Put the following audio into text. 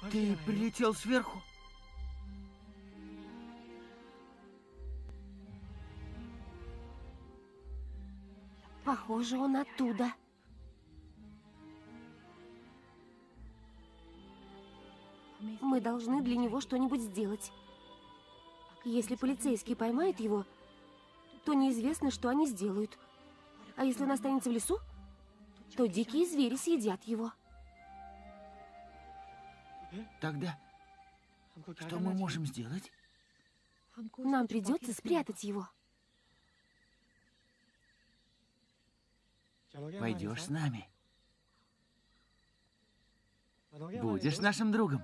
Ты прилетел сверху? Похоже, он оттуда. Мы должны для него что-нибудь сделать. Если полицейские поймают его, то неизвестно, что они сделают. А если он останется в лесу, то дикие звери съедят его. Тогда что мы можем сделать? Нам придется спрятать его. Пойдешь с нами. Будешь нашим другом.